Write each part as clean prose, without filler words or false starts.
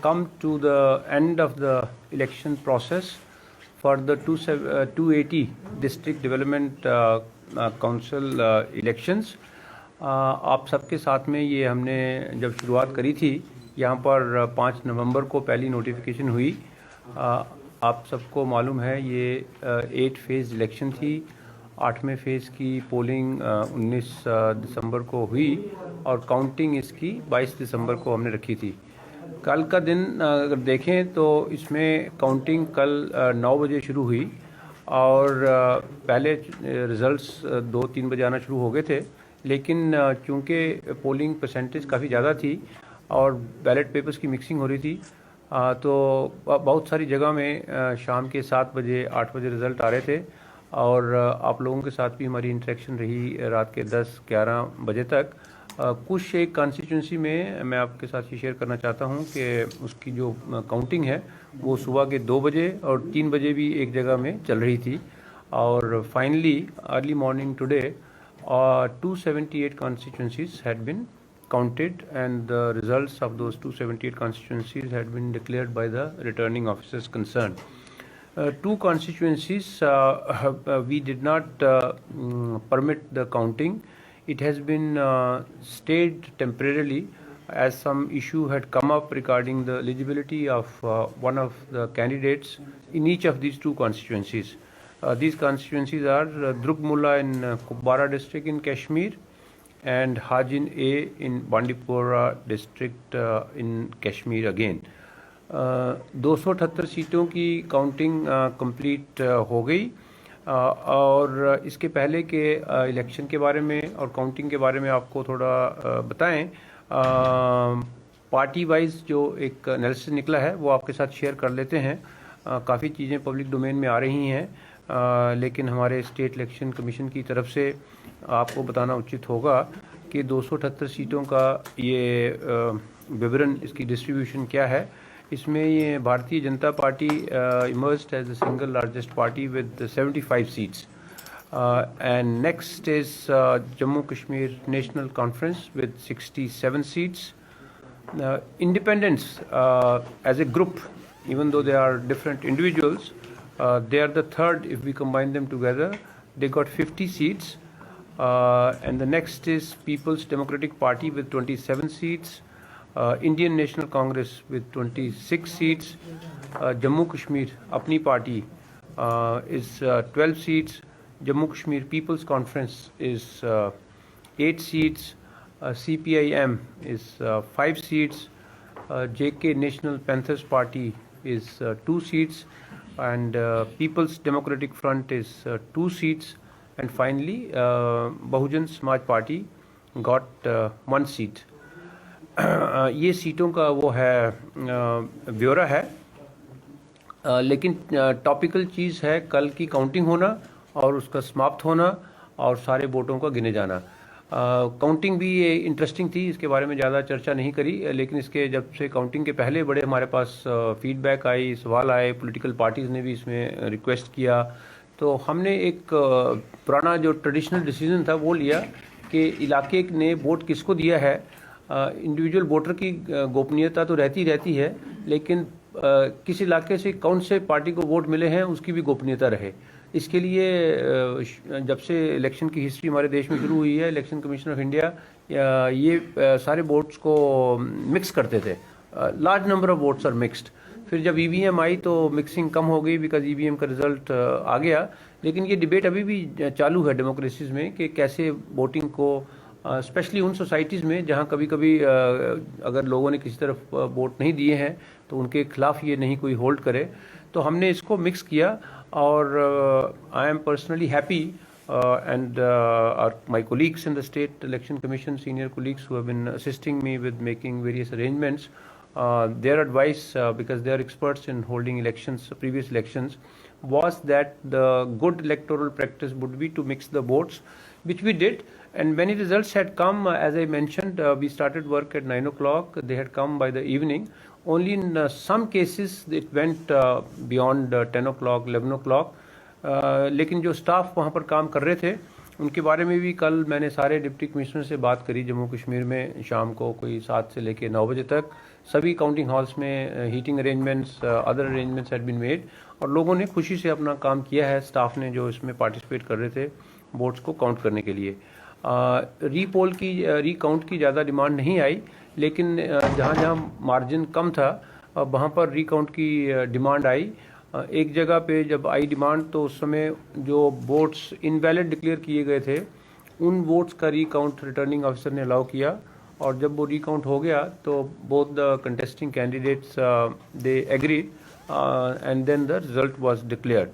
come to the end of the election process for the 280 District Development Council elections. आप सबके साथ में ये हमने जब शुरुआत करी थी, यहाँ पर 5 नवंबर को पहली नोटिफिकेशन हुई. आप सबको मालूम है ये 8 फेज़ इलेक्शन थी. 8वें फेज़ की पोलिंग 19 दिसंबर को हुई और काउंटिंग इसकी 22 दिसंबर को हमने रखी थी. कल का दिन अगर देखें तो इसमें काउंटिंग कल 9 बजे शुरू हुई और पहले रिज़ल्ट्स 2-3 बजे आना शुरू हो गए थे, लेकिन चूँकि पोलिंग परसेंटेज काफ़ी ज़्यादा थी और बैलेट पेपर्स की मिक्सिंग हो रही थी, तो बहुत सारी जगह में शाम के 7 बजे 8 बजे रिज़ल्ट आ रहे थे और आप लोगों के साथ भी हमारी इंटरेक्शन रही रात के 10-11 बजे तक. कुछ एक कॉन्स्टिट्यूंसी में मैं आपके साथ ये शेयर करना चाहता हूँ कि उसकी जो काउंटिंग है वो सुबह के 2 बजे और 3 बजे भी एक जगह में चल रही थी और finally early morning today 278 constituencies had been counted and the results of those 278 constituencies had been declared by the returning officers concerned. 2 constituencies we did not permit the counting. It has been stayed temporarily as some issue had come up regarding the eligibility of one of the candidates in each of these 2 constituencies. These constituencies are Drug Mulla in Kupwara district in Kashmir and Hajin A in Bandipora district in Kashmir again. 278 सीटों की counting complete हो गई और इसके पहले के election के बारे में और काउंटिंग के बारे में आपको थोड़ा बताएं. पार्टी वाइज जो एक एनालिसिस निकला है वो आपके साथ शेयर कर लेते हैं. काफ़ी चीज़ें पब्लिक डोमेन में आ रही हैं, लेकिन हमारे स्टेट इलेक्शन कमीशन की तरफ से आपको बताना उचित होगा कि 278 सीटों का ये विवरण, इसकी डिस्ट्रीब्यूशन क्या है. इसमें ये Bharatiya Janata party emerged as the single largest party with 75 seats. And next is Jammu Kashmir National Conference with 67 seats. Independents as a group, even though they are different individuals, they are the third if we combine them together. They got 50 seats. And the next is People's Democratic Party with 27 seats. Indian National Congress with 26 seats. Jammu Kashmir Apni Party is 12 seats. Jammu Kashmir People's Conference is 8 seats. CPIM is 5 seats. JK National Panthers Party is 2 seats. And People's Democratic Front is 2 seats. And finally, Bahujan Samaj Party got 1 seat. ये सीटों का वो है ब्यौरा है, लेकिन topical चीज़ है कल की काउंटिंग होना और उसका समाप्त होना और सारे वोटों का गिने जाना. काउंटिंग भी ये इंटरेस्टिंग थी, इसके बारे में ज़्यादा चर्चा नहीं करी, लेकिन इसके जब से काउंटिंग के पहले बड़े हमारे पास फीडबैक आई, सवाल आए, पॉलिटिकल पार्टीज़ ने भी इसमें रिक्वेस्ट किया, तो हमने एक पुराना जो ट्रेडिशनल डिसीजन था वो लिया कि इलाके ने वोट किसको दिया है. इंडिविजुअल वोटर की गोपनीयता तो रहती है, लेकिन किस इलाके से कौन से पार्टी को वोट मिले हैं उसकी भी गोपनीयता रहे. इसके लिए जब से इलेक्शन की हिस्ट्री हमारे देश में शुरू हुई है, इलेक्शन कमीशन ऑफ इंडिया ये सारे वोट्स को मिक्स करते थे. Large number of votes are mixed. फिर जब ईवीएम आई तो मिक्सिंग कम हो गई बिकॉज ईवीएम का रिजल्ट आ गया. लेकिन ये डिबेट अभी भी चालू है डेमोक्रेसीज में कि कैसे वोटिंग को, स्पेशली उन सोसाइटीज़ में जहाँ कभी कभी अगर लोगों ने किसी तरफ वोट नहीं दिए हैं तो उनके खिलाफ ये नहीं कोई होल्ड करे. तो हमने इसको मिक्स किया और I am personally happy and my colleagues in the state election commission, senior colleagues who have been assisting me with making various arrangements, their advice, because they are experts in holding elections, previous elections, was that the good electoral practice would be to mix the votes, which we did. And many results had come, as I mentioned, we started work at 9 o'clock, they had come by the evening. Only in some cases it went beyond 10 o'clock, 11 o'clock. लेकिन जो staff वहाँ पर काम कर रहे थे उनके बारे में भी कल मैंने सारे डिप्टी कमिश्नर से बात करी. जम्मू कश्मीर में शाम को कोई 7 से लेकर 9 बजे तक सभी काउंटिंग हॉल्स में heating arrangements, other arrangements had been made, और लोगों ने खुशी से अपना काम किया है, स्टाफ ने जो इसमें पार्टिसिपेट कर रहे थे वोट्स को काउंट करने के लिए। रीकाउंट की ज़्यादा डिमांड नहीं आई, लेकिन जहाँ जहाँ मार्जिन कम था वहाँ पर रीकाउंट की डिमांड आई। एक जगह पे जब आई डिमांड तो उस समय जो वोट्स इनवैलिड डिक्लेयर किए गए थे उन वोट्स का रीकाउंट रिटर्निंग ऑफिसर ने अलाउ किया, और जब वो रीकाउंट हो गया तो both the contesting candidates they agreed and then the result was declared.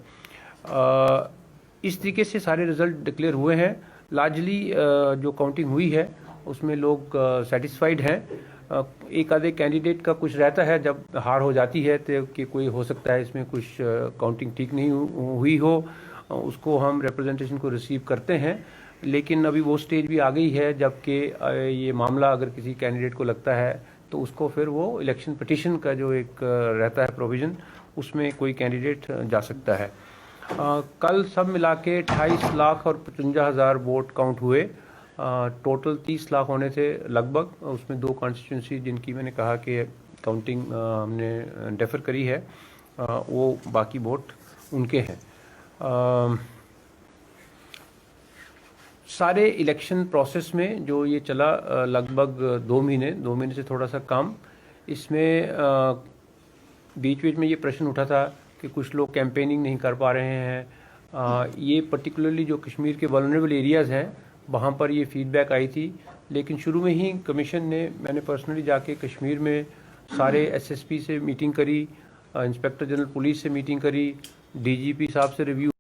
इस तरीके से सारे रिजल्ट डिक्लेयर हुए हैं। लार्जली जो काउंटिंग हुई है उसमें लोग सेटिस्फाइड हैं। एक आधे कैंडिडेट का कुछ रहता है, जब हार हो जाती है तो कि कोई हो सकता है इसमें कुछ काउंटिंग ठीक नहीं हुई हो, उसको हम रिप्रेजेंटेशन को रिसीव करते हैं। लेकिन अभी वो स्टेज भी आ गई है जबकि ये मामला अगर किसी कैंडिडेट को लगता है तो उसको फिर वो इलेक्शन पिटीशन का जो एक रहता है प्रोविज़न, उसमें कोई कैंडिडेट जा सकता है। कल सब मिला के 28 लाख और 55,000 वोट काउंट हुए। टोटल 30 लाख होने थे लगभग, उसमें 2 कॉन्स्टिट्यूंसी जिनकी मैंने कहा कि काउंटिंग हमने डेफर करी है, वो बाकी वोट उनके हैं। सारे इलेक्शन प्रोसेस में जो ये चला लगभग 2 महीने से थोड़ा सा कम, इसमें बीच बीच में ये प्रश्न उठा था कि कुछ लोग कैंपेनिंग नहीं कर पा रहे हैं। ये पर्टिकुलरली जो कश्मीर के वल्नरेबल एरियाज़ हैं वहाँ पर ये फीडबैक आई थी, लेकिन शुरू में ही कमीशन ने, मैंने पर्सनली जाके कश्मीर में सारे एसएसपी से मीटिंग करी, इंस्पेक्टर जनरल पुलिस से मीटिंग करी, डीजीपी साहब से रिव्यू